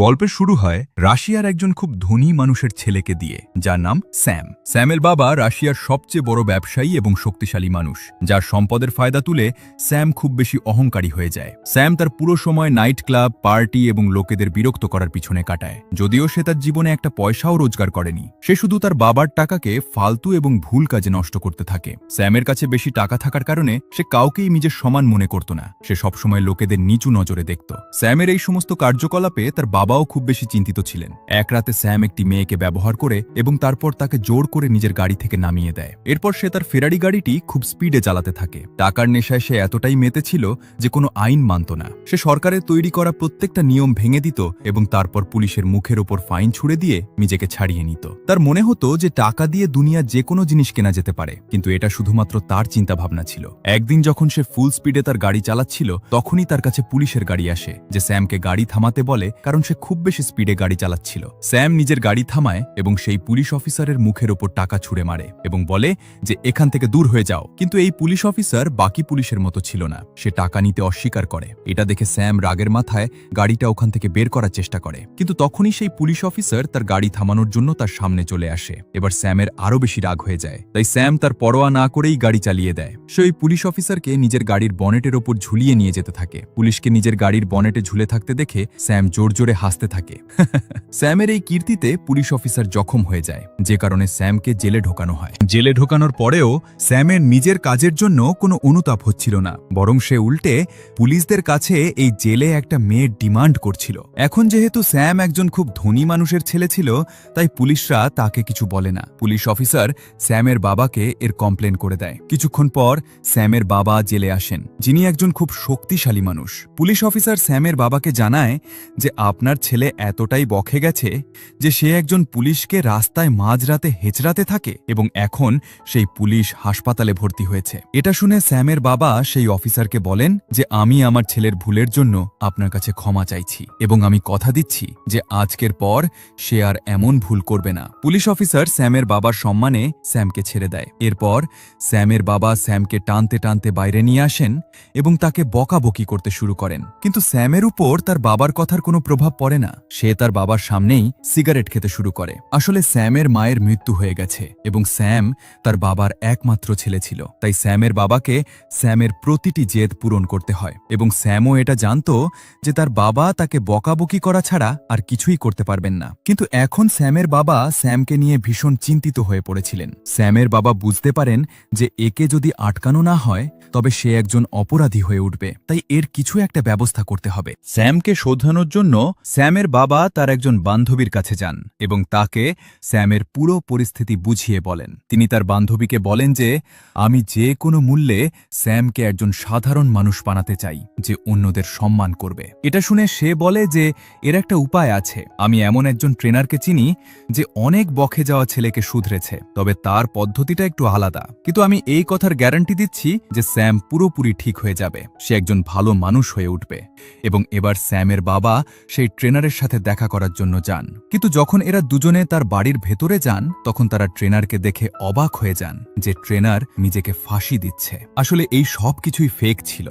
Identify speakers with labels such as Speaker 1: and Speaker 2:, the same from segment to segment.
Speaker 1: গল্পের শুরু হয় রাশিয়ার একজন খুব ধনী মানুষের ছেলেকে দিয়ে, যার নাম স্যাম। স্যামের বাবা রাশিয়ার সবচেয়ে বড় ব্যবসায়ী এবং শক্তিশালী মানুষ, যার সম্পদের ফায়দা তুলে স্যাম খুব বেশি অহংকারী হয়ে যায়। স্যাম তার পুরো সময় নাইট ক্লাব, পার্টি এবং লোকেদের বিরক্ত করার পিছনে কাটায়। যদিও সে তার জীবনে একটা পয়সাও রোজগার করেনি, সে শুধু তার বাবার টাকাকে ফালতু এবং ভুল কাজে নষ্ট করতে থাকে। স্যামের কাছে বেশি টাকা থাকার কারণে সে কাউকেই নিজের সমান মনে করত না। সে সবসময় লোকেদের নিচু নজরে দেখত। স্যামের এই সমস্ত কার্যকলাপে তার বাবাও খুব বেশি চিন্তিত ছিলেন। এক রাতে স্যাম একটি মেয়েকে ব্যবহার করে এবং তারপর তাকে জোর করে নিজের গাড়ি থেকে নামিয়ে দেয়। এরপর সে তার ফেরারি গাড়িটি খুব স্পিডে চালাতে থাকে। টাকার নেশায় সে এতটাই মেতে ছিল যে কোনো আইন মানত না। সে সরকারের তৈরি করা প্রত্যেকটা নিয়ম ভেঙে দিত এবং তারপর পুলিশের মুখের ওপর ফাইন ছুড়ে দিয়ে নিজেকে ছাড়িয়ে নিত। তার মনে হতো যে টাকা দিয়ে দুনিয়া যে কোনো জিনিস কেনা যেতে পারে, কিন্তু এটা শুধুমাত্র তার চিন্তাভাবনা ছিল। একদিন যখন সে ফুল স্পিডে তার গাড়ি চালাচ্ছিল, তখনই তার কাছে পুলিশের গাড়ি আসে, যে স্যামকে গাড়ি থামাতে বলে, কারণ সে খুব বেশি স্পিডে গাড়ি চালাচ্ছিল। স্যাম নিজের গাড়ি থামায় এবং সেই পুলিশ অফিসারের মুখের ওপর টাকা ছুঁড়ে মারে এবং বলে যে এখান থেকে দূর হয়ে যাও। কিন্তু এই পুলিশ অফিসার বাকি পুলিশের মতো ছিল না, সে টাকা নিতে অস্বীকার করে। এটা দেখে স্যাম রাগের মাথায় গাড়িটা ওখান থেকে বের করার চেষ্টা করে, কিন্তু তখনই সেই পুলিশ অফিসার তার গাড়ি থামানোর জন্য তার সামনে চলে আসে। এবার স্যামের আরো বেশি রাগ হয়ে যায়, তাই স্যাম তার পরোয়া না করেই গাড়ি চালিয়ে দেয়। সে ওই পুলিশ অফিসারকে নিজের গাড়ির বনেটের ওপর ঝুলিয়ে নিয়ে যেতে থাকে। পুলিশকে নিজের গাড়ির বনেটে ঝুলে থাকতে দেখে স্যাম জোর জোরে হাসতে থাকে। স্যামের এই কীর্তিতে পুলিশ অফিসার জখম হয়ে যায়, যে কারণে স্যামকে জেলে ঢোকানো হয়। জেলে ঢোকানোর পরেও স্যামের নিজের কাজের জন্য কোনো অনুতাপ হচ্ছিল না, বরং সে উল্টে পুলিশদের কাছে এই জেলে একটা মেয়ের ডিমান্ড করছিল। এখন যেহেতু স্যাম একজন খুব ধনী মানুষের ছেলে ছিল, তাই পুলিশরা তাকে কিছু বলে না। পুলিশ অফিসার স্যামের বাবাকে এর কমপ্লেন করে দেয়। কিছুক্ষণ পর স্যামের বাবা জেলে আসেন, যিনি একজন খুব শক্তিশালী মানুষ। পুলিশ অফিসার স্যামের বাবাকে জানায় যে আপনার ছেলে এতটাই বকে গেছে যে সে একজন পুলিশকে রাস্তায় মাঝরাতে হেঁচড়াতে থাকে এবং এখন সেই পুলিশ হাসপাতালে ভর্তি হয়েছে। এটা শুনে স্যামের বাবা সেই অফিসারকে বলেন যে আমি আমার ছেলের ভুলের জন্য আপনার কাছে ক্ষমা চাইছি এবং আমি কথা দিচ্ছি যে আজকের পর সে আর এমন ভুল করবে না। পুলিশ অফিসার স্যামের বাবার সম্মানে স্যামকে ছেড়ে দেয়। এরপর স্যামের বাবা স্যামকে টানতে টানতে বাইরে নিয়ে আসেন এবং তাকে বকাবকি করতে শুরু করেন, কিন্তু স্যামের উপর তার বাবার কথার কোনো প্রভাব পড়ে না। সে তার বাবার সামনেই সিগারেট খেতে শুরু করে। আসলে স্যামের মায়ের মৃত্যু হয়ে গেছে এবং স্যাম তার বাবার একমাত্র ছেলে ছিল, তাই স্যামের বাবাকে স্যামের প্রতিটি জেদ পূরণ করতে হয় এবং স্যামও এটা জানত যে তার বাবা তাকে বকাবকি করা ছাড়া আর কিছুই করতে পারবেন না। কিন্তু এখন স্যামের বাবা স্যামকে নিয়ে ভীষণ চিন্তিত হয়ে পড়েছিলেন। স্যামের বাবা বুঝতে পারেন যে একে যদি আটকানো না হয় তবে সে একজন অপরাধী হয়ে উঠবে, তাই এর কিছু একটা ব্যবস্থা করতে হবে। স্যামকে শোধানোর জন্য স্যামের বাবা তার একজন বান্ধবীর কাছে যান এবং তাকে স্যামের পুরো পরিস্থিতি বুঝিয়ে বলেন। তিনি তার বান্ধবীকে বলেন যে আমি যে কোনো মূল্যে স্যামকে একজন সাধারণ মানুষ বানাতে চাই, যে অন্যদের সম্মান করবে। এটা শুনে সে বলে যে এর একটা উপায় আছে। আমি এমন একজন ট্রেনারকে চিনি যে অনেক বকে যাওয়া ছেলেকে শুধরেছে, তবে তার পদ্ধতিটা একটু আলাদা। কিন্তু আমি এই কথার গ্যারান্টি দিচ্ছি যে স্যাম পুরোপুরি ঠিক হয়ে যাবে, সে একজন ভালো মানুষ হয়ে উঠবে। এবং এবার স্যামের বাবা সেই ট্রেনারের সাথে দেখা করার জন্য যান, কিন্তু যখন এরা দুজনে তার বাড়ির ভেতরে যান তখন তারা ট্রেনারকে দেখে অবাক হয়ে যান যে ট্রেনার নিজেকে ফাঁসি দিচ্ছে। আসলে এই সব কিছুই ফেক ছিল,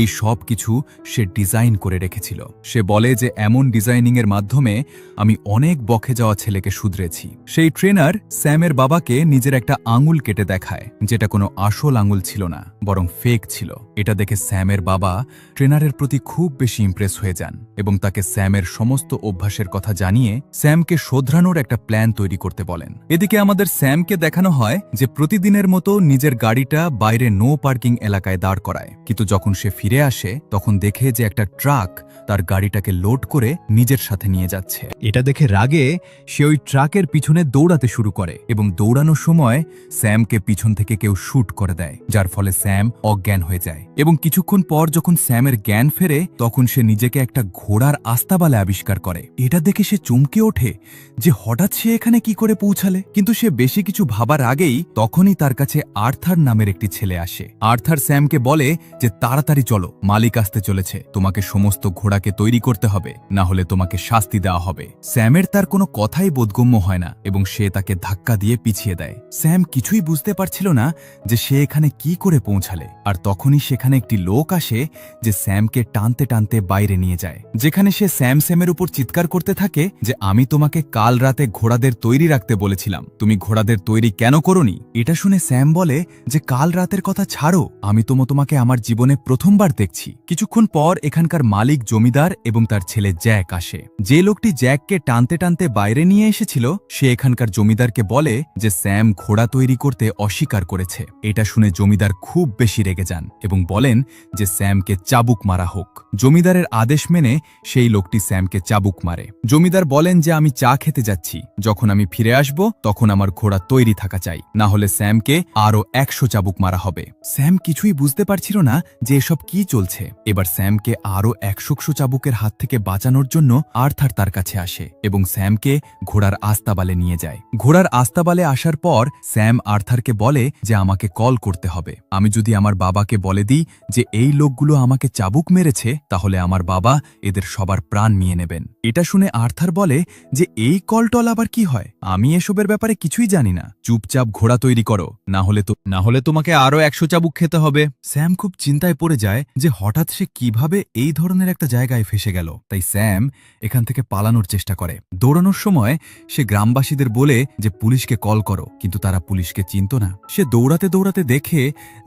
Speaker 1: এই সব কিছু সে ডিজাইন করে রেখেছিল। সে বলে যে এমন ডিজাইনিংয়ের মাধ্যমে আমি অনেক বকে যাওয়া ছেলেকে শুধরেছি। সেই ট্রেনার স্যামের বাবাকে নিজের একটা আঙুল কেটে দেখায়, যেটা কোনো আসল আঙুল ছিল না, বরং ফেক ছিল। এটা দেখে স্যামের বাবা ট্রেনারের প্রতি খুব বেশি ইমপ্রেস হয়ে যান এবং তাকে স্যামের সমস্ত অভ্যাসের কথা জানিয়ে স্যামকে শোধরানোর একটা প্ল্যান তৈরি করতে বলেন। এদিকে আমাদের স্যামকে দেখানো হয় যে প্রতিদিনের মতো নিজের গাড়িটা বাইরে নো পার্কিং এলাকায় দাঁড় করায়, কিন্তু যখন সে ফিরে আসে তখন দেখে যে একটা ট্রাক তার গাড়িটাকে লোড করে নিজের সাথে নিয়ে যাচ্ছে। এটা দেখে রাগে সে ওই ট্রাকের পিছনে দৌড়াতে শুরু করে এবং দৌড়ানোর সময় স্যামকে পিছন থেকে কেউ শুট করে দেয়, যার ফলে স্যাম অজ্ঞান হয়ে যায়। এবং কিছুক্ষণ পর যখন স্যামের জ্ঞান ফেরে তখন সে নিজেকে একটা ঘোড়ার আস্তাবালে আবিষ্কার করে। এটা দেখে সে চমকে ওঠে যে হঠাৎ সে এখানে কি করে পৌঁছালে। কিন্তু সে বেশি কিছু ভাবার আগেই তখনই তার কাছে আর্থার নামের একটি ছেলে আসে। আর্থার স্যামকে বলে যে তাড়াতাড়ি চলো, মালিক আসতে চলেছে, তোমাকে সমস্ত ঘোড়া ঘোড়াকে তৈরি করতে হবে, না হলে তোমাকে শাস্তি দেওয়া হবে। স্যামের তার কোনো কথাই বোধগম্য হয় না এবং সে তাকে ধাক্কা দিয়ে পিছিয়ে দেয়। স্যাম কিছুই বুঝতে পারছিল না যে সে এখানে কি করে পৌঁছালে। আর তখনই সেখানে একটি লোক আসে যে স্যামকে টানতে টানতে বাইরে নিয়ে যায়, যেখানে সে স্যামের উপর চিৎকার করতে থাকে যে আমি তোমাকে কাল রাতে ঘোড়াদের তৈরি রাখতে বলেছিলাম, তুমি ঘোড়াদের তৈরি কেন করোনি? এটা শুনে স্যাম বলে যে কাল রাতের কথা ছাড়ো, আমি তোমাকে আমার জীবনে প্রথমবার দেখছি। কিছুক্ষণ পর এখানকার মালিক জমিদার এবং তার ছেলে জ্যাক আসে। যে লোকটি জ্যাককে টানতে টানতে বাইরে নিয়ে এসেছিল সে এখানকার জমিদারকে বলে যে স্যাম ঘোড়া তৈরি করতে অস্বীকার করেছে। এটা শুনে জমিদার খুব বেশি রেগে যান এবং বলেন যে স্যামকে চাবুক মারা হোক। জমিদারের আদেশ মেনে সেই লোকটি স্যামকে চাবুক মারে। জমিদার বলেন যে আমি চা খেতে যাচ্ছি, যখন আমি ফিরে আসব তখন আমার ঘোড়া তৈরি থাকা চাই, না হলে স্যামকে আরও 100 চাবুক মারা হবে। স্যাম কিছুই বুঝতে পারছিল না যে এসব কি চলছে। এবার স্যামকে আরও 100 চাবুকের হাত থেকে বাঁচানোর জন্য আর্থার তার কাছে আসে এবং স্যামকে ঘোড়ার আস্তাবালে নিয়ে যায়। ঘোড়ার আস্তাবালে আসার পর স্যাম আর্থারকে বলে যে আমাকে কল করতে হবে। আমি যদি আমার বাবাকে বলে দিই যে এই লোকগুলো আমাকে চাবুক মেরেছে, তাহলে আমার বাবা এদের সবার প্রাণ নিয়ে নেবেন। এটা শুনে আর্থার বলে যে এই কলটল আবার কি হয়, আমি এসবের ব্যাপারে কিছুই জানি না, চুপচাপ ঘোড়া তৈরি করো, না হলে তোমাকে আরও 100 চাবুক খেতে হবে। স্যাম খুব চিন্তায় পড়ে যায় যে হঠাৎ সে কিভাবে এই ধরনের একটা জায়গায় ফেসে গেল। তাই স্যাম এখান থেকে পালানোর চেষ্টা করে। দৌড়ানোর সময় সে গ্রামবাসীদের বলে যে পুলিশকে কল করো, কিন্তু তারা পুলিশকে চিনত না। সে দৌড়াতে দৌড়াতে দেখে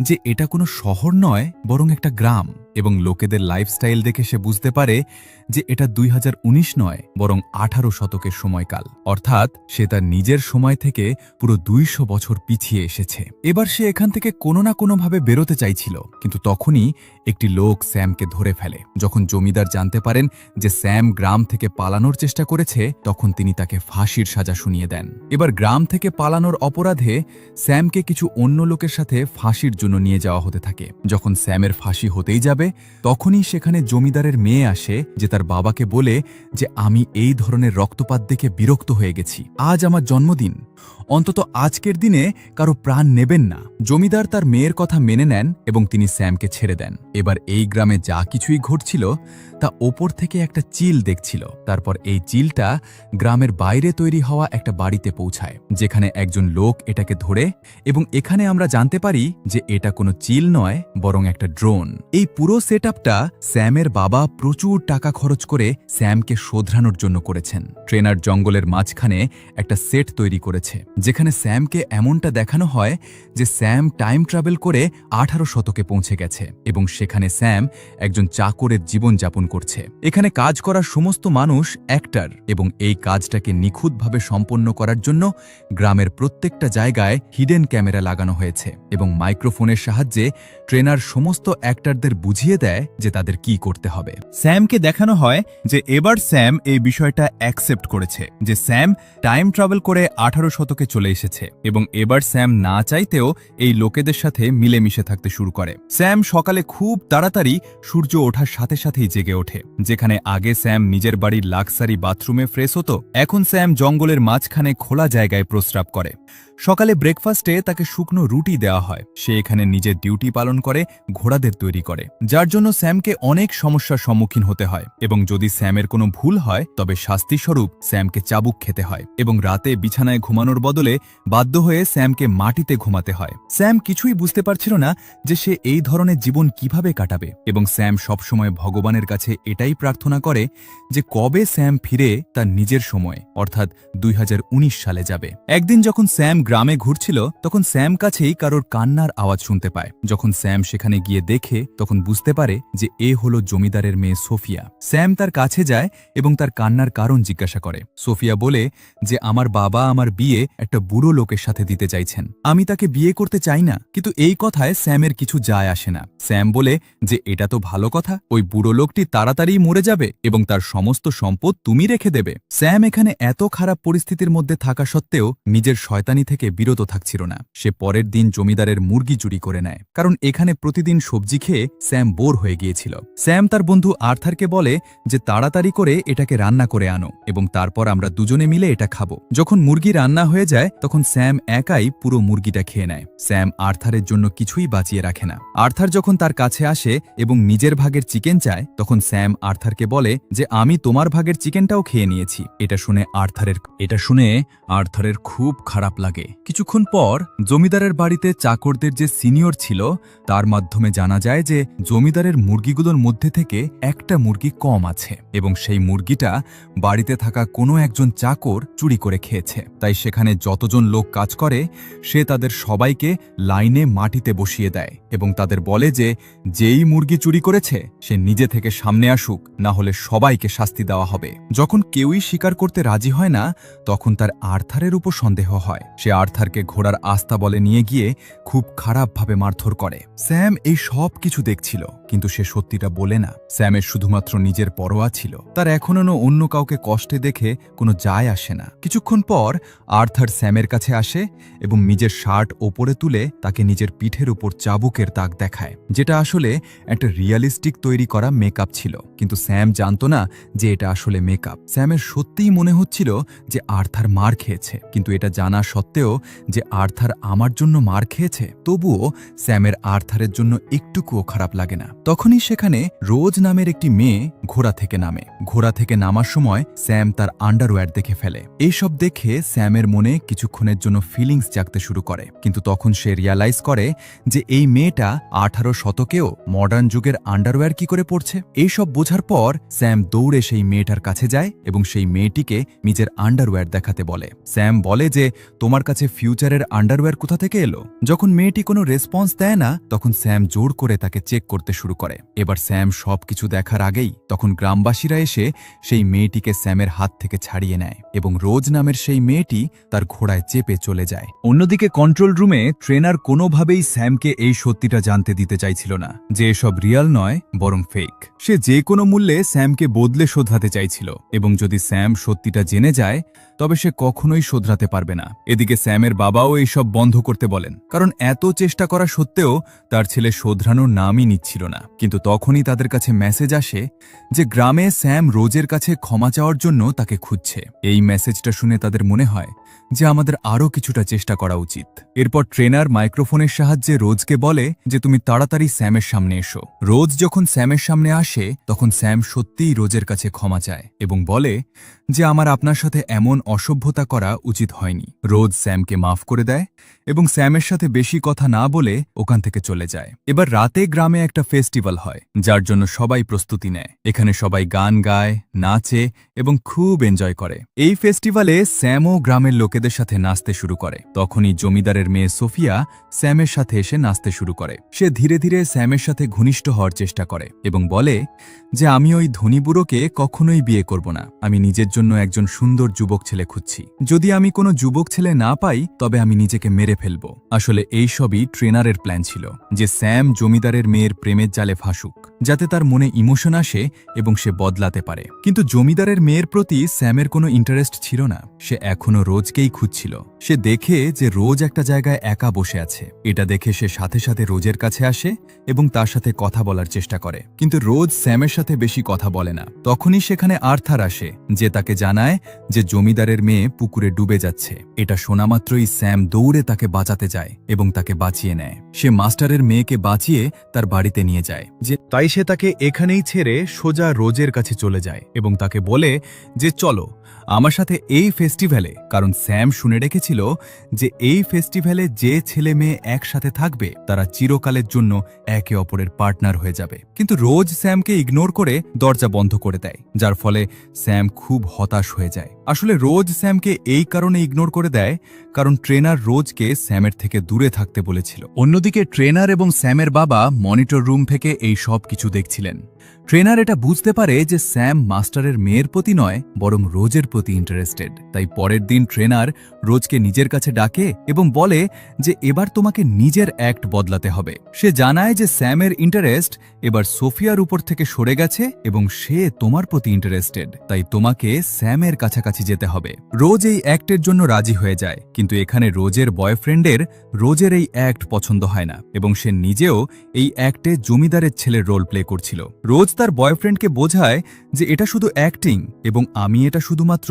Speaker 1: যে এটা কোনো শহর নয় বরং একটা গ্রাম, এবং লোকেদের লাইফস্টাইল দেখে সে বুঝতে পারে যে এটা 2019 নয় বরং 18 শতকের সময়কাল, অর্থাৎ সে তার নিজের সময় থেকে পুরো 200 বছর পিছিয়ে এসেছে। এবার সে এখান থেকে কোনো না কোনোভাবে বেরোতে চাইছিল, কিন্তু তখনই একটি লোক স্যামকে ধরে ফেলে। যখন জমিদার জানতে পারেন যে স্যাম গ্রাম থেকে পালানোর চেষ্টা করেছে, তখন তিনি তাকে ফাঁসির সাজা শুনিয়ে দেন। এবার গ্রাম থেকে পালানোর অপরাধে স্যামকে কিছু অন্য লোকের সাথে ফাঁসির জন্য নিয়ে যাওয়া হতে থাকে। যখন স্যামের ফাঁসি হতেই যাবে তখনই সেখানে জমিদারের মেয়ে আসে যে তার বাবাকে বলে যে আমি এই ধরনের রক্তপাত দেখে বিরক্ত হয়ে গেছি, আজ আমার জন্মদিন, অন্তত আজকের দিনে কারো প্রাণ নেবেন না। জমিদার তার মেয়ের কথা মেনে নেন এবং তিনি স্যামকে ছেড়ে দেন। এবার এই গ্রামে যা কিছুই ঘটছিল তা ওপর থেকে একটা চিল দেখছিল। তারপর এই চিলটা গ্রামের বাইরে তৈরি হওয়া একটা বাড়িতে পৌঁছায়, যেখানে একজন লোক এটাকে ধরে, এবং এখানে আমরা জানতে পারি যে এটা কোনো চিল নয় বরং একটা ড্রোন। এই পুরো সেটআপটা স্যামের বাবা প্রচুর টাকা খরচ করে স্যামকে শোধরানোর জন্য করেছেন। ট্রেনার জঙ্গলের মাঝখানে একটা সেট তৈরি করেছে, যেখানে স্যামকে এমনটা দেখানো হয় যে স্যাম টাইম ট্রাভেল করে 18 শতকে পৌঁছে গেছে এবং সেখানে স্যাম একজন চাকরের জীবনযাপন করছে। এখানে কাজ করা সমস্ত মানুষ অ্যাক্টর, এবং এই কাজটাকে নিখুঁতভাবে সম্পন্ন করার জন্য গ্রামের প্রত্যেকটা জায়গায় হিডেন ক্যামেরা লাগানো হয়েছে এবং মাইক্রোফোনের সাহায্যে ট্রেনার সমস্ত অ্যাক্টরদের বুঝিয়ে দেয় যে তাদের কি করতে হবে। স্যামকে দেখানো হয় যে এবার স্যাম এই বিষয়টা অ্যাকসেপ্ট করেছে যে স্যাম টাইম ট্রাভেল করে 18 শতকে চলে এসেছে, এবং এবার স্যাম না চাইতেও এই লোকেদের সাথে মিলেমিশে থাকতে শুরু করে। স্যাম সকালে খুব তাড়াতাড়ি সূর্য ওঠার সাথে সাথেই জেগে ওঠে। যেখানে আগে স্যাম নিজের বাড়ির লাক্সারি বাথরুমে ফ্রেশ হতো, এখন স্যাম জঙ্গলের মাঝখানে খোলা জায়গায় প্রস্রাব করে। সকালে ব্রেকফাস্টে তাকে শুকনো রুটি দেওয়া হয়। সে এখানে নিজের ডিউটি পালন করে ঘোড়াদের তৈরি করে, যার জন্য স্যামকে অনেক সমস্যার সম্মুখীন হতে হয়, এবং যদি স্যামের কোনো ভুল হয় তবে শাস্তিস্বরূপ স্যামকে চাবুক খেতে হয়, এবং রাতে বিছানায় ঘুমানোর বদলে বাধ্য হয়ে স্যামকে মাটিতে ঘুমাতে হয়। স্যাম কিছুই বুঝতে পারছিল না যে সে এই ধরনের জীবন কিভাবে কাটাবে, এবং স্যাম সবসময় ভগবানের কাছে এটাই প্রার্থনা করে যে কবে স্যাম ফিরে তার নিজের সময় অর্থাৎ 2019 সালে যাবে। একদিন যখন স্যাম গ্রামে ঘুরছিল তখন স্যাম কাছেই কারোর কান্নার আওয়াজ শুনতে পায়। যখন স্যাম সেখানে গিয়ে দেখে তখন বুঝতে পারে যে এ হলো জমিদারের মেয়ে সোফিয়া। স্যাম তার কাছে যায় এবং তার কান্নার কারণ জিজ্ঞাসা করে। সোফিয়া বলে যে আমার বাবা আমার বিয়ে একটা বুড়ো লোকের সাথে দিতে চাইছেন, আমি তাকে বিয়ে করতে চাই না। কিন্তু এই কথায় স্যামের কিছু যায় আসে না। স্যাম বলে যে এটা তো ভালো কথা, ওই বুড়ো লোকটি তাড়াতাড়ি মরে যাবে এবং তার সমস্ত সম্পদ তুমি রেখে দেবে। স্যাম এখানে এত খারাপ পরিস্থিতির মধ্যে থাকা সত্ত্বেও নিজের শয়তানি থেকে থেকে বিরত থাকছিল না। সে পরের দিন জমিদারের মুরগি চুরি করে নেয়, কারণ এখানে প্রতিদিন সবজি খেয়ে স্যাম বোর হয়ে গিয়েছিল। স্যাম তার বন্ধু আর্থারকে বলে যে তাড়াতাড়ি করে এটাকে রান্না করে আনো এবং তারপর আমরা দুজনে মিলে এটা খাবো। যখন মুরগি রান্না হয়ে যায় তখন স্যাম একাই পুরো মুরগিটা খেয়ে নেয়। স্যাম আর্থারের জন্য কিছুই বাঁচিয়ে রাখে না। আর্থার যখন তার কাছে আসে এবং নিজের ভাগের চিকেন চায় তখন স্যাম আর্থারকে বলে যে আমি তোমার ভাগের চিকেনটাও খেয়ে নিয়েছি। এটা শুনে আর্থারের খুব খারাপ লাগে। কিছুক্ষণ পর জমিদারের বাড়িতে চাকরদের যে সিনিয়র ছিল তার মাধ্যমে জানা যায় যে জমিদারের মুরগিগুলোর মধ্যে থেকে একটা মুরগি কম আছে এবং সেই মুরগিটা বাড়িতে থাকা কোনো একজন চাকর চুরি করে খেয়েছে। তাই সেখানে যতজন লোক কাজ করে সে তাদের সবাইকে লাইনে মাটিতে বসিয়ে দেয় এবং তাদের বলে যে যেই মুরগি চুরি করেছে সে নিজে থেকে সামনে আসুক, না হলে সবাইকে শাস্তি দেওয়া হবে। যখন কেউই স্বীকার করতে রাজি হয় না তখন তার আর্থারের উপর সন্দেহ হয়। সে আর্থারকে ঘোড়ার আস্তাবলে নিয়ে গিয়ে খুব খারাপভাবে মারধর করে। স্যাম এই সব কিছু দেখছিল কিন্তু সে সত্যিটা বলে না। স্যামের শুধুমাত্র নিজের পরোয়া ছিল। তার এখনো অন্য কাউকে কষ্টে দেখে কোনো যায় আসে না। কিছুক্ষণ পর আর্থার স্যামের কাছে আসে এবং নিজের শার্ট ওপরে তুলে তাকে নিজের পিঠের উপর চাবুকের দাগ দেখায়, যেটা আসলে একটা রিয়ালিস্টিক তৈরি করা মেকআপ ছিল। কিন্তু স্যাম জানতো না যে এটা আসলে মেকআপ। স্যামের সত্যিই মনে হচ্ছিল যে আর্থার মার খেয়েছে, কিন্তু এটা জানা সত্ত্বেও যে আর্থার আমার জন্য মার খেয়েছে তবুও স্যামের আর্থারের জন্য একটুকুও খারাপ লাগে না। তখনই সেখানে রোজ নামের একটি মেয়ে ঘোড়া থেকে নামে। ঘোড়া থেকে নামার সময় স্যাম তার আন্ডারওয়্যার দেখে ফেলে। এইসব দেখে স্যামের মনে কিছুক্ষণের জন্য ফিলিংস জাগতে শুরু করে, কিন্তু তখন সে রিয়ালাইজ করে যে এই মেয়েটা 18 শতকেও মডার্ন যুগের আন্ডারওয়্যার কি করে পড়ছে। এইসব বোঝার পর স্যাম দৌড়ে সেই মেয়েটার কাছে যায় এবং সেই মেয়েটিকে নিজের আন্ডারওয়্যার দেখাতে বলে। স্যাম বলে যে তোমার কাছে ফিউচারের আন্ডারওয়্যার কোথা থেকে এলো। যখন মেয়েটি কোনো রেসপন্স দেয় না তখন স্যাম জোর করে তাকে চেক করতে শুরু করে। এবার স্যাম সবকিছু দেখার আগেই তখন গ্রামবাসীরা এসে সেই মেয়েটিকে স্যামের হাত থেকে ছাড়িয়ে নেয় এবং রোজ নামের সেই মেয়েটি তার ঘোড়ায় চেপে চলে যায়। অন্যদিকে কন্ট্রোল রুমে ট্রেনার কোনোভাবেই স্যামকে এই সত্যিটা জানতে দিতে চাইছিল না যে এসব রিয়াল নয় বরং ফেক। সে যে কোনো মূল্যে স্যামকে বদলে শোধরাতে চাইছিল এবং যদি স্যাম সত্যিটা জেনে যায় তবে সে কখনোই শোধরাতে পারবে না। এদিকে স্যামের বাবাও এইসব বন্ধ করতে বলেন, কারণ এত চেষ্টা করা সত্ত্বেও তার ছেলে শোধরানোর নামই নিচ্ছিল না। কিন্তু তখনই তাদের কাছে মেসেজ আসে যে গ্রামে স্যাম রোজের কাছে ক্ষমা চাওয়ার জন্য তাকে খুঁজছে। এই মেসেজটা শুনে তাদের মনে হয় যে আমাদের আরও কিছুটা চেষ্টা করা উচিত। এরপর ট্রেনার মাইক্রোফোনের সাহায্যে রোজকে বলে যে তুমি তাড়াতাড়ি স্যামের সামনে এসো। রোজ যখন স্যামের সামনে আসে তখন স্যাম সত্যিই রোজের কাছে ক্ষমা চায় এবং বলে যে আমার আপনার সাথে এমন অসভ্যতা করা উচিত হয়নি। রোজ স্যামকে মাফ করে দেয় এবং স্যামের সাথে বেশি কথা না বলে ওখান থেকে চলে যায়। এবার রাতে গ্রামে একটা ফেস্টিভ্যাল হয় যার জন্য সবাই প্রস্তুতি নেয়। এখানে সবাই গান গায়, নাচে এবং খুব এনজয় করে। এই ফেস্টিভ্যালে স্যামও গ্রামের লোকেদের সাথে নাচতে শুরু করে। তখনই জমিদারের মেয়ে সোফিয়া স্যামের সাথে এসে নাচতে শুরু করে। সে ধীরে ধীরে স্যামের সাথে ঘনিষ্ঠ হওয়ার চেষ্টা করে এবং বলে যে আমি ওই ধনী বুড়োকে কখনোই বিয়ে করব না। আমি নিজের জন্য একজন সুন্দর যুবক ছেলে খুঁজছি। যদি আমি কোনো যুবক ছেলে না পাই তবে আমি নিজেকে মেরে ফেলব। আসলে এই সবই ট্রেনারের প্ল্যান ছিল যে স্যাম জমিদারের মেয়ের প্রেমের জালে ফাঁসুক, যাতে তার মনে ইমোশন আসে এবং সে বদলাতে পারে। কিন্তু জমিদারের মেয়ের প্রতি স্যামের কোনো ইন্টারেস্ট ছিল না। সে এখনো রোজকেই খুঁজছিল। সে দেখে যে রোজ একটা জায়গায় একা বসে আছে। এটা দেখে সে সাথে সাথে রোজের কাছে আসে এবং তার সাথে কথা বলার চেষ্টা করে, কিন্তু রোজ স্যামের সাথে বেশি কথা বলে না। তখনই সেখানে আর্থার আসে যে তাকে জানায় যে জমিদারের মেয়ে পুকুরে ডুবে যাচ্ছে। এটা শোনা মাত্রই স্যাম দৌড়ে তাকে বাঁচাতে যায় এবং তাকে বাঁচিয়ে নেয়। সে মাস্টারের মেয়েকে বাঁচিয়ে তার বাড়িতে নিয়ে যায়। তাই সে তাকে এখানেই ছেড়ে সোজা রোজের কাছে চলে যায় এবং তাকে বলে যে চলো আমার সাথে এই ফেস্টিভ্যালে, কারণ স্যাম শুনে রেখেছিল যে এই ফেস্টিভ্যালে যে ছেলে মেয়ে একসাথে থাকবে তারা চিরকালের জন্য একে অপরের পার্টনার হয়ে যাবে। কিন্তু রোজ স্যামকে ইগনোর করে দরজা বন্ধ করে দেয়, যার ফলে স্যাম খুব হতাশ হয়ে যায়। আসলে রোজ স্যামকে এই কারণে ইগনোর করে দেয় কারণ ট্রেনার রোজকে স্যামের থেকে দূরে থাকতে বলেছিল। অন্যদিকে ট্রেনার এবং স্যামের বাবা মনিটর রুম থেকে এই সব কিছু দেখছিলেন। ট্রেনার এটা বুঝতে পারে যে স্যাম মাস্টারের মেয়ের প্রতি নয় বরং রোজের প্রতি ইন্টারেস্টেড। তাই পরের দিন ট্রেনার রোজকে নিজের কাছে ডাকে এবং বলে যে এবার তোমাকে নিজের অ্যাক্ট বদলাতে হবে। সে জানায় যে স্যামের ইন্টারেস্ট এবার সোফিয়ার উপর থেকে সরে গেছে এবং সে তোমার প্রতি ইন্টারেস্টেড, তাই তোমাকে স্যামের কাছাকাছি যেতে হবে। রোজ এই অ্যাক্টের জন্য রাজি হয়ে যায়, কিন্তু এখানে রোজের বয়ফ্রেন্ডের রোজের এই অ্যাক্ট পছন্দ হয় না এবং সে নিজেও এই অ্যাক্টে জমিদারের ছেলের রোল প্লে করছিল। রোজ তার বয়ফ্রেন্ডকে বোঝায় যে এটা শুধু অ্যাক্টিং এবং আমি এটা শুধুমাত্র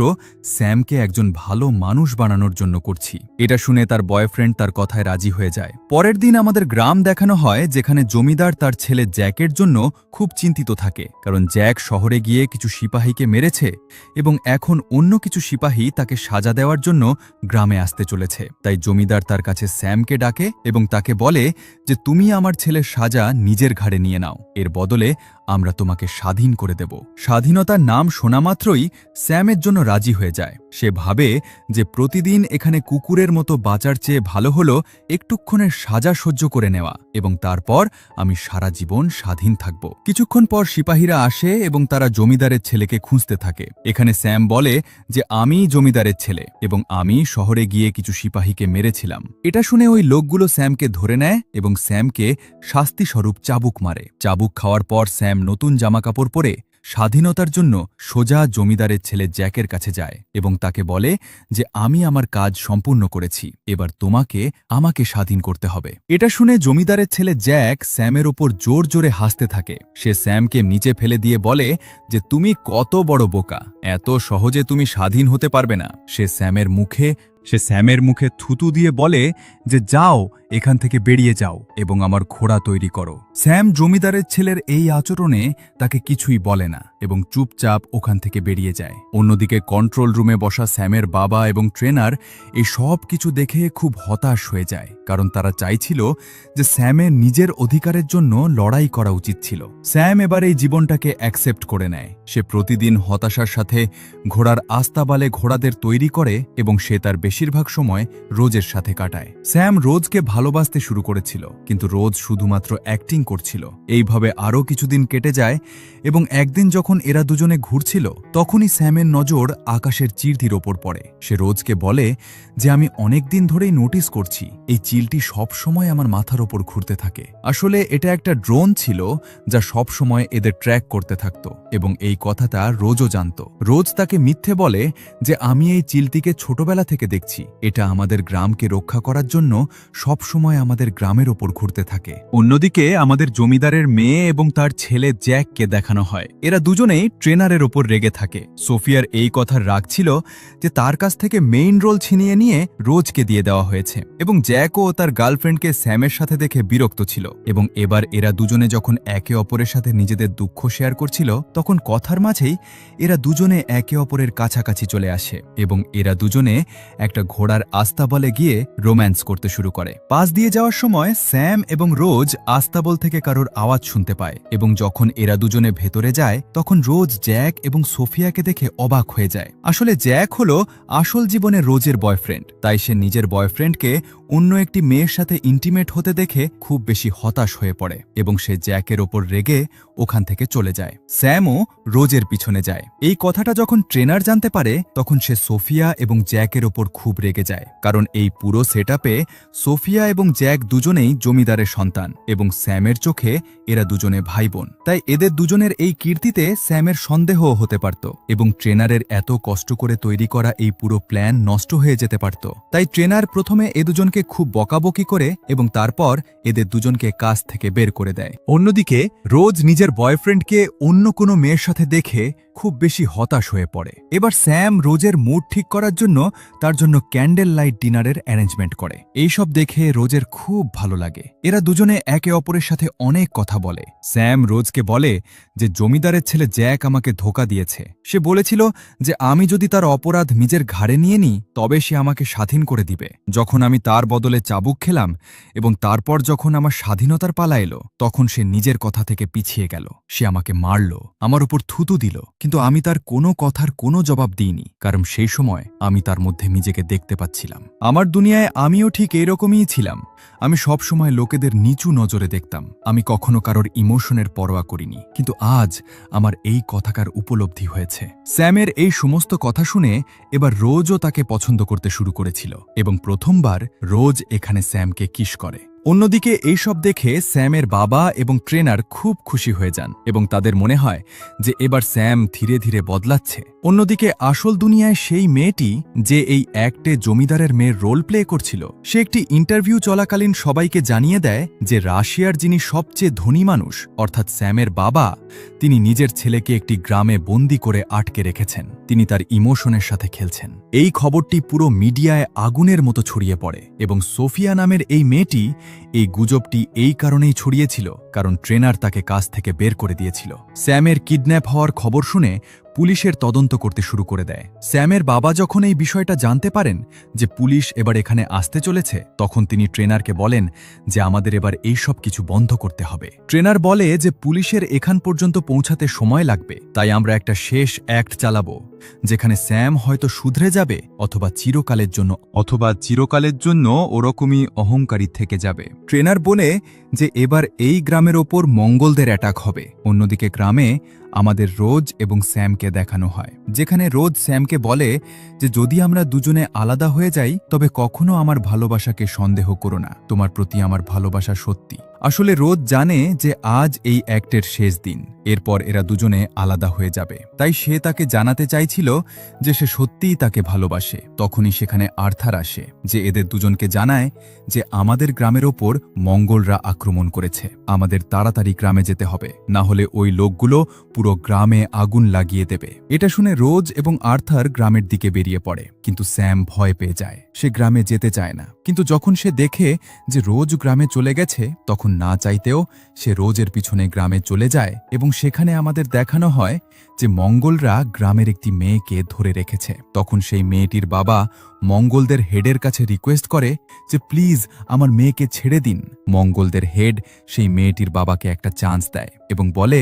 Speaker 1: স্যামকে একজন ভালো মানুষ বানানোর জন্য করছি। এটা শুনে তার বয়ফ্রেন্ড তার কথায় রাজি হয়ে যায়। পরের দিন আমাদের গ্রাম দেখানো হয়, যেখানে জমিদার তার ছেলে জ্যাকের জন্য খুব চিন্তিত থাকে, কারণ জ্যাক শহরে গিয়ে কিছু সিপাহীকে মেরেছে এবং এখন অন্য কিছু সিপাহী তাকে সাজা দেওয়ার জন্য গ্রামে আসতে চলেছে। তাই জমিদার তার কাছে স্যামকে ডাকে এবং তাকে বলে যে তুমি আমার ছেলের সাজা নিজের ঘাড়ে নিয়ে নাও, এর বদলে আমরা তোমাকে স্বাধীন করে দেব। স্বাধীনতার নাম শোনা মাত্রই স্যামের জন্য রাজি হয়ে যায়। সে ভাবে যে প্রতিদিন এখানে কুকুরের মতো বাঁচার চেয়ে ভালো হলো একটুক্ষণের সাজা সহ্য করে নেওয়া এবং তারপর আমি সারা জীবন স্বাধীন থাকব। কিছুক্ষণ পর সিপাহীরা আসে এবং তারা জমিদারের ছেলেকে খুঁজতে থাকে। এখানে স্যাম বলে যে আমি জমিদারের ছেলে এবং আমি শহরে গিয়ে কিছু সিপাহীকে মেরেছিলাম। এটা শুনে ওই লোকগুলো স্যামকে ধরে নেয় এবং স্যামকে শাস্তিস্বরূপ চাবুক মারে। চাবুক খাওয়ার পর স্যাম নতুন জামাকাপড় পরে স্বাধীনতার জন্য সোজা জমিদারের ছেলে জ্যাকের কাছে যায় এবং তাকে বলে যে আমি আমার কাজ সম্পূর্ণ করেছি, এবার আমাকে স্বাধীন করতে হবে। এটা শুনে জমিদারের ছেলে জ্যাক স্যামের ওপর জোর জোরে হাসতে থাকে। সে স্যামকে নিচে ফেলে দিয়ে বলে যে তুমি কত বড় বোকা, এত সহজে তুমি স্বাধীন হতে পারবে না। সে স্যামের মুখে থুতু দিয়ে বলে যে যাও এখান থেকে বেরিয়ে যাও এবং আমার ঘোড়া তৈরি করো। স্যাম জমিদারের ছেলের এই আচরণে তাকে কিছুই বলে না এবং চুপচাপ ওখান থেকে বেরিয়ে যায়। অন্যদিকে কন্ট্রোল রুমে বসা স্যামের বাবা এবং ট্রেনার এই সব কিছু দেখে খুব হতাশ হয়ে যায়, কারণ তারা চাইছিল যে স্যামের নিজের অধিকারের জন্য লড়াই করা উচিত ছিল। স্যাম এবার এই জীবনটাকে অ্যাকসেপ্ট করে নেয়। সে প্রতিদিন হতাশার সাথে ঘোড়ার আস্তাবালে ঘোড়াদের তৈরি করে এবং সে তার বেশিরভাগ সময় রোজের সাথে কাটায়। স্যাম রোজকে ভালোবাসতে শুরু করেছিল, কিন্তু রোজ শুধুমাত্র অ্যাক্টিং করছিল। এইভাবে আরও কিছুদিন কেটে যায় এবং একদিন যখন এরা দুজনে ঘুরছিল তখনই স্যামের নজর আকাশের চিলটির ওপর পড়ে। সে রোজকে বলে যে আমি অনেক দিন ধরেই নোটিস করছি এই চিলটি সব সময় আমার মাথার ওপর ঘুরতে থাকে। আসলে এটা একটা ড্রোন ছিল যা সব সময় এদের ট্র্যাক করতে থাকত এবং এই কথাটা রোজও জানত। রোজ তাকে মিথ্যে বলে যে আমি এই চিলটিকে ছোটবেলা থেকে দেখছি, এটা আমাদের গ্রামকে রক্ষা করার জন্য সব সময় আমাদের গ্রামের ওপর ঘুরতে থাকে। অন্যদিকে আমাদের জমিদারের মেয়ে এবং তার ছেলে জ্যাককে দেখানো হয়। এরা দুজনেই ট্রেনারের ওপর রেগে থাকে। সোফিয়ার এই কথার রাগ ছিল যে তার কাছ থেকে মেইন রোল ছিনিয়ে নিয়ে রোজকে দিয়ে দেওয়া হয়েছে এবং জ্যাকও তার গার্লফ্রেন্ডকে স্যামের সাথে দেখে বিরক্ত ছিল এবং এবার এরা দুজনে যখন একে অপরের সাথে নিজেদের দুঃখ শেয়ার করছিল তখন কথার মাঝেই এরা দুজনে একে অপরের কাছাকাছি চলে আসে এবং এরা দুজনে একটা ঘোড়ার আস্তাবলে গিয়ে রোম্যান্স করতে শুরু করে। পাশ দিয়ে যাওয়ার সময় স্যাম এবং রোজ আস্তাবল থেকে কারোর আওয়াজ শুনতে পায় এবং যখন এরা দুজনে ভেতরে যায় তখন রোজ জ্যাক এবং সোফিয়াকে দেখে অবাক হয়ে যায়। আসলে জ্যাক হলো আসল জীবনে রোজের বয়ফ্রেন্ড, তাই সে নিজের বয়ফ্রেন্ডকে অন্য একটি মেয়ের সাথে ইন্টিমেট হতে দেখে খুব বেশি হতাশ হয়ে পড়ে এবং সে জ্যাকের ওপর রেগে ওখান থেকে চলে যায়। স্যামও রোজের পিছনে যায়। এই কথাটা যখন ট্রেনার জানতে পারে তখন সে সোফিয়া এবং জ্যাকের ওপর খুব রেগে যায়, কারণ এই পুরো সেটআপে সোফিয়া এবং জ্যাক দুজনেই জমিদারের সন্তান এবং স্যামের চোখে এরা দুজনে ভাই বোন। তাই এদের দুজনের এই কীর্তিতে স্যামের সন্দেহও হতে পারত এবং ট্রেনারের এত কষ্ট করে তৈরি করা এই পুরো প্ল্যান নষ্ট হয়ে যেতে পারত। তাই ট্রেনার প্রথমে এ দুজনকে খুব বকাবকি করে এবং তারপর এদের দুজনকে কাজ থেকে বের করে দেয়। অন্যদিকে রোজ নিজের বয়ফ্রেন্ডকে অন্য কোনো মেয়ের সাথে দেখে খুব বেশি হতাশ হয়ে পড়ে। এবার স্যাম রোজের মুড ঠিক করার জন্য তার জন্য ক্যান্ডেল লাইট ডিনারের অ্যারেঞ্জমেন্ট করে। এইসব দেখে রোজের খুব ভালো লাগে। এরা দুজনে একে অপরের সাথে অনেক কথা বলে। স্যাম রোজকে বলে যে জমিদারের ছেলে জ্যাক আমাকে ধোঁকা দিয়েছে। সে বলেছিল যে আমি যদি তার অপরাধ নিজের ঘাড়ে নিয়ে নিই তবে সে আমাকে স্বাধীন করে দিবে। যখন আমি তার বদলে চাবুক খেলাম এবং তারপর যখন আমার স্বাধীনতার পালা এলো তখন সে নিজের কথা থেকে পিছিয়ে গেল। সে আমাকে মারল, আমার উপর থুতু দিল, কিন্তু আমি তার কোনো কথার কোনো জবাব দিইনি, কারণ সেই সময় আমি তার মধ্যে নিজেকে দেখতে পাচ্ছিলাম। আমার দুনিয়ায় আমিও ঠিক এরকমই ছিলাম। আমি সবসময় লোকেদের নিচু নজরে দেখতাম। আমি কখনো কারোর ইমোশনের পরোয়া করিনি, কিন্তু আজ আমার এই কথাকার উপলব্ধি হয়েছে। স্যামের এই সমস্ত কথা শুনে এবার রোজও তাকে পছন্দ করতে শুরু করেছিল এবং প্রথমবার রোজ এখানে স্যামকে কিস করে। অন্যদিকে এইসব দেখে স্যামের বাবা এবং ট্রেনার খুব খুশি হয়ে যান এবং তাদের মনে হয় যে এবার স্যাম ধীরে ধীরে বদলাচ্ছে। অন্যদিকে আসল দুনিয়ায় সেই মেয়েটি যে এই অ্যাক্টে জমিদারের মেয়ের রোল প্লে করছিল, সে একটি ইন্টারভিউ চলাকালীন সবাইকে জানিয়ে দেয় যে রাশিয়ার যিনি সবচেয়ে ধনী মানুষ অর্থাৎ স্যামের বাবা, তিনি নিজের ছেলেকে একটি গ্রামে বন্দি করে আটকে রেখেছেন। তিনি তার ইমোশনের সাথে খেলছেন। এই খবরটি পুরো মিডিয়ায় আগুনের মতো ছড়িয়ে পড়ে এবং সোফিয়া নামের এই মেয়েটি এই গুজবটি এই কারণেই ছড়িয়েছিল কারণ ট্রেনার তাকে কাজ থেকে বের করে দিয়েছিল। স্যামের কিডন্যাপ হওয়ার খবর শুনে পুলিশের তদন্ত করতে শুরু করে দেয়। স্যামের বাবা যখন এই বিষয়টা জানতে পারেন যে পুলিশ এবার এখানে আসতে চলেছে, তখন তিনি ট্রেনারকে বলেন যে আমাদের এবার এই সব কিছু বন্ধ করতে হবে। ট্রেনার বলে যে পুলিশের এখান পর্যন্ত পৌঁছাতে সময় লাগবে, তাই আমরা একটা শেষ অ্যাক্ট চালাবো যেখানে স্যাম হয়তো শুধরে যাবে অথবা চিরকালের জন্য ওরকমই অহংকারী থেকে যাবে। ট্রেনার বলে যে এবার এই গ্রামের ওপর মঙ্গলদের অ্যাটাক হবে। অন্যদিকে গ্রামে আমাদের রোজ এবং স্যামকে দেখানো হয়, যেখানে রোজ স্যামকে বলে যে যদি আমরা দুজনে আলাদা হয়ে যাই তবে কখনো আমার ভালোবাসাকে সন্দেহ করো না, তোমার প্রতি আমার ভালোবাসা সত্যি। আসলে রোজ জানে যে আজ এই অ্যাক্টের শেষ দিন, এরপর এরা দুজনে আলাদা হয়ে যাবে, তাই সে তাকে জানাতে চাইছিল যে সে সত্যিই তাকে ভালোবাসে। তখনই সেখানে আর্থার আসে, যে এদের দুজনকে জানায় যে আমাদের গ্রামের ওপর মঙ্গলরা আক্রমণ করেছে, আমাদের তাড়াতাড়ি গ্রামে যেতে হবে, না হলে ওই লোকগুলো পুরো গ্রামে আগুন লাগিয়ে দেবে। এটা শুনে রোজ এবং আর্থার গ্রামের দিকে বেরিয়ে পড়ে, কিন্তু স্যাম ভয় পেয়ে যায়, সে গ্রামে যেতে চায় না। কিন্তু যখন সে দেখে যে রোজ গ্রামে চলে গেছে, তখন না চাইতেও সে রোজের পিছনে গ্রামে চলে যায় এবং সেখানে আমাদের দেখানো হয় যে মঙ্গলরা গ্রামের একটি মেয়েকে ধরে রেখেছে। তখন সেই মেয়েটির বাবা মঙ্গলদের হেডের কাছে রিকোয়েস্ট করে যে প্লিজ আমার মেয়েকে ছেড়ে দিন। মঙ্গলদের হেড সেই মেয়েটির বাবাকে একটা চান্স দেয় এবং বলে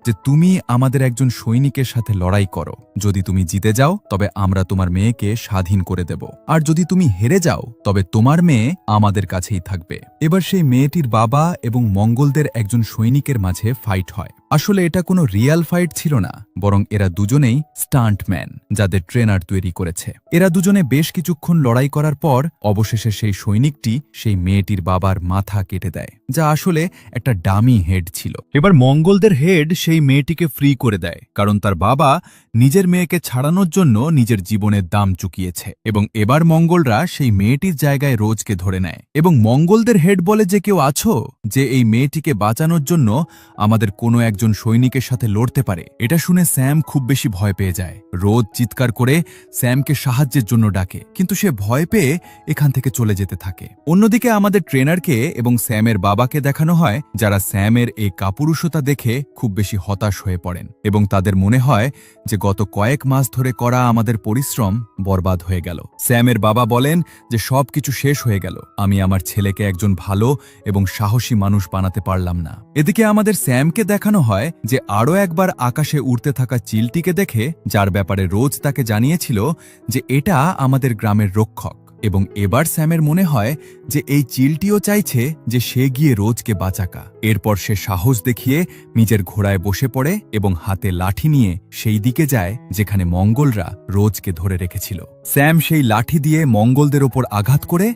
Speaker 1: যে তুমি আমাদের একজন সৈনিকের সাথে লড়াই করো, যদি তুমি জিতে যাও তবে আমরা তোমার মেয়েকে স্বাধীন করে দেব, আর যদি তুমি হেরে যাও তবে তোমার মেয়ে আমাদের কাছেই থাকবে। এবার সেই মেয়েটির বাবা এবং মঙ্গলদের একজন সৈনিকের মাঝে ফাইট হয়। আসলে এটা কোনো রিয়াল ফাইট ছিল না, বরং এরা দুজনেই স্টান্টম্যান যাদের ট্রেনার তৈরি করেছে। এরা দুজনে বেশ কিছুক্ষণ লড়াই করার পর অবশেষে সেই সৈনিকটি সেই মেয়েটির বাবার মাথা কেটে দেয়, যা আসলে একটা ডামি হেড ছিল। এবার মঙ্গলদের হেড সেই মেয়েটিকে ফ্রি করে দেয়, কারণ তার বাবা নিজের মেয়েকে ছাড়ানোর জন্য নিজের জীবনের দাম চুকিয়েছে। এবং এবার মঙ্গলরা সেই মেয়েটির জায়গায় রোজকে ধরে নেয় এবং মঙ্গলদের হেড বলে যে কেউ আছো যে এই মেয়েটিকে বাঁচানোর জন্য আমাদের কোনো একজন সৈনিকের সাথে লড়তে পারে। এটা শুনে স্যাম খুব বেশি ভয় পেয়ে যায়। রোজ চিৎকার করে স্যামকে সাহায্যের জন্য ডাকে, কিন্তু সে ভয় পেয়ে এখান থেকে চলে যেতে থাকে। অন্যদিকে আমাদের ট্রেনারকে এবং স্যামের বাবাকে দেখানো হয়, যারা স্যামের এই কাপুরুষতা দেখে খুব বেশি হতাশ হয়ে পড়েন এবং তাদের মনে হয় যে গত কয়েক মাস ধরে করা আমাদের পরিশ্রম বরবাদ হয়ে গেল। স্যামের বাবা বলেন যে সবকিছু শেষ হয়ে গেল, আমি আমার ছেলেকে একজন ভালো এবং সাহসী মানুষ বানাতে পারলাম না। এদিকে আমাদের স্যামকে দেখানো হয় যে আরও একবার আকাশে উড়তে থাকা চিলটিকে দেখে, যার ব্যাপারে রোজ তাকে জানিয়েছিল যে এটা আমাদের গ্রামের রক্ষক। এবং এবার স্যামের মনে হয় যে এই চিলটিও চাইছে যে সে গিয়ে রোজকে বাঁচাকা। এরপর সে সাহস দেখিয়ে নিজের ঘোড়ায় বসে পড়ে এবং হাতে লাঠি নিয়ে সেই দিকে যায় যেখানে মঙ্গলরা রোজকে ধরে রেখেছিল। স্যাম সেই লাঠি দিয়ে মঙ্গলদের ওপর আঘাত করে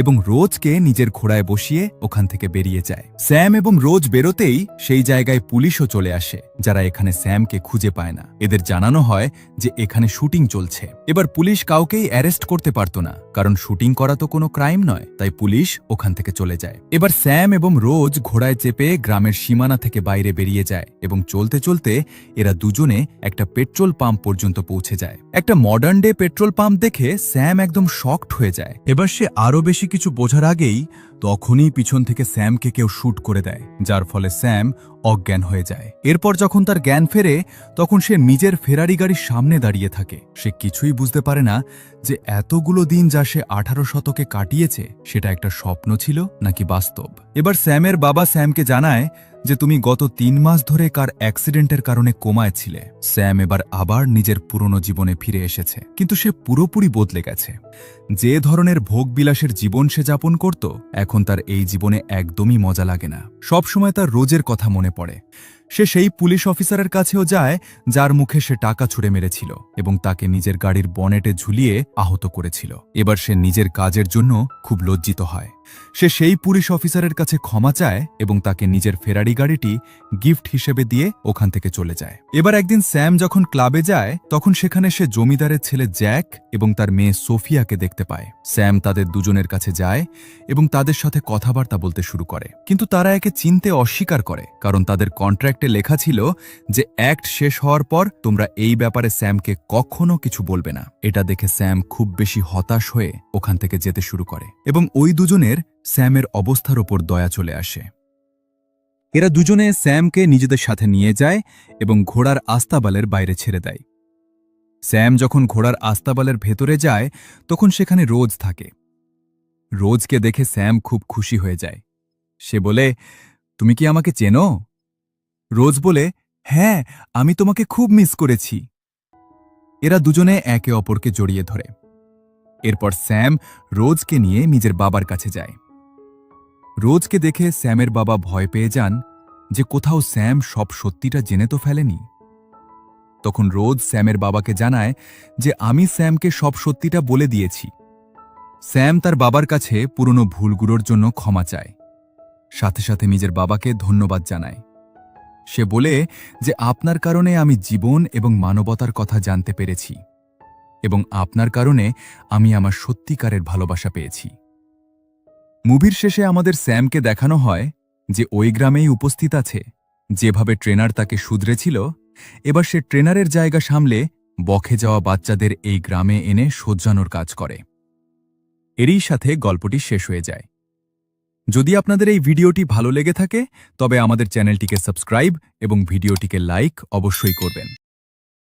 Speaker 1: এবং রোজকে নিজের ঘোড়ায় বসিয়ে ওখান থেকে বেরিয়ে যায়। স্যাম এবং রোজ বেরোতেই সেই জায়গায় পুলিশও চলে আসে, যারা এখানে স্যামকে খুঁজে পায় না। এদের জানানো হয় যে এখানে শুটিং চলছে। এবার পুলিশ কাউকেই অ্যারেস্ট করতে পারত না, কারণ শুটিং করা তো কোনো ক্রাইম নয়, তাই পুলিশ ওখান থেকে চলে যায়। এবার স্যাম এবং রোজ ঘোড়ায় চেপে গ্রামের সীমানা থেকে বাইরে বেরিয়ে যায় এবং চলতে চলতে এরা দুজনে একটা পেট্রোল পাম্প পর্যন্ত পৌঁছে যায়। একটা মডার্ন ডে পেট্রোল পাম্প দেখে স্যাম একদম শকড হয়ে যায়। এবার সে আরও বেশি কিছু বোঝার আগেই তখনই পিছন থেকে স্যামকে কেউ শুট করে দেয়, যার ফলে স্যাম অজ্ঞান হয়ে যায়। এরপর যখন তার জ্ঞান ফেরে তখন সে নিজের ফেরারি গাড়ির সামনে দাঁড়িয়ে থাকে। সে কিছুই বুঝতে পারে না যে এতগুলো দিন যা সে 18 শতকে কাটিয়েছে সেটা একটা স্বপ্ন ছিল নাকি বাস্তব। এবার স্যামের বাবা স্যামকে জানায় যে তুমি গত ৩ মাস ধরে কার অ্যাক্সিডেন্টের কারণে কোমায় ছিলে। স্যাম এবার আবার নিজের পুরনো জীবনে ফিরে এসেছে, কিন্তু সে পুরোপুরি বদলে গেছে। যে ধরনের ভোগবিলাসের জীবন সে যাপন করত, এখন তার এই জীবনে একদমই মজা লাগে না। সবসময় তার রোজের কথা মনে পড়ে। সে সেই পুলিশ অফিসারের কাছেও যায় যার মুখে সে টাকা ছুঁড়ে মেরেছিল এবং তাকে নিজের গাড়ির বনেটে ঝুলিয়ে আহত করেছিল। এবার সে নিজের কাজের জন্য খুব লজ্জিত হয়। সে সেই পুলিশ অফিসারের কাছে ক্ষমা চায় এবং তাকে নিজের ফেরারি গাড়িটি গিফট হিসেবে দিয়ে ওখান থেকে চলে যায়। এবার একদিন স্যাম যখন ক্লাবে যায়, তখন সেখানে সে জমিদারের ছেলে জ্যাক এবং তার মেয়ে সোফিয়াকে দেখতে পায়। স্যাম তাদের দুজনের কাছে যায় এবং তাদের সাথে কথাবার্তা বলতে শুরু করে, কিন্তু তারা একে চিনতে অস্বীকার করে, কারণ তাদের কন্ট্রাক্টে লেখা ছিল যে অ্যাক্ট শেষ হওয়ার পর তোমরা এই ব্যাপারে স্যামকে কখনো কিছু বলবে না। এটা দেখে স্যাম খুব বেশি হতাশ হয়ে ওখান থেকে যেতে শুরু করে এবং ওই দুজনের স্যামের অবস্থার ওপর দয়া চলে আসে। এরা দুজনে স্যামকে নিজেদের সাথে নিয়ে যায় এবং ঘোড়ার আস্তাবলের বাইরে ছেড়ে দেয়। স্যাম যখন ঘোড়ার আস্তাবলের ভেতরে যায়, তখন সেখানে রোজ থাকে। রোজকে দেখে স্যাম খুব খুশি হয়ে যায়। সে বলে, তুমি কি আমাকে চেনো? রোজ বলে, হ্যাঁ, আমি তোমাকে খুব মিস করেছি। এরা দুজনে একে অপরকে জড়িয়ে ধরে। এরপর স্যাম রোজকে নিয়ে নিজের বাবার কাছে যায়। রোজকে দেখে স্যামের বাবা ভয় পেয়ে যান যে কোথাও স্যাম সব সত্যিটা জেনে তো ফেলেনি। তখন রোজ স্যামের বাবাকে জানায় যে আমি স্যামকে সব সত্যিটা বলে দিয়েছি। স্যাম তার বাবার কাছে পুরনো ভুলগুলোর জন্য ক্ষমা চায়, সাথে সাথে নিজের বাবাকে ধন্যবাদ জানায়। সে বলে যে আপনার কারণে আমি জীবন এবং মানবতার কথা জানতে পেরেছি এবং আপনার কারণে আমি আমার সত্যিকারের ভালোবাসা পেয়েছি। মুভির শেষে আমাদের স্যামকে দেখানো হয় যে ওই গ্রামেই উপস্থিত আছে। যেভাবে ট্রেনার তাকে শুধরেছিল, এবার সে ট্রেনারের জায়গা সামলে বকে যাওয়া বাচ্চাদের এই গ্রামে এনে শোধরানোর কাজ করে। এরই সাথে গল্পটি শেষ হয়ে যায়। যদি আপনাদের এই ভিডিওটি ভালো লেগে থাকে, তবে আমাদের চ্যানেলটিকে সাবস্ক্রাইব এবং ভিডিওটিকে লাইক অবশ্যই করবেন।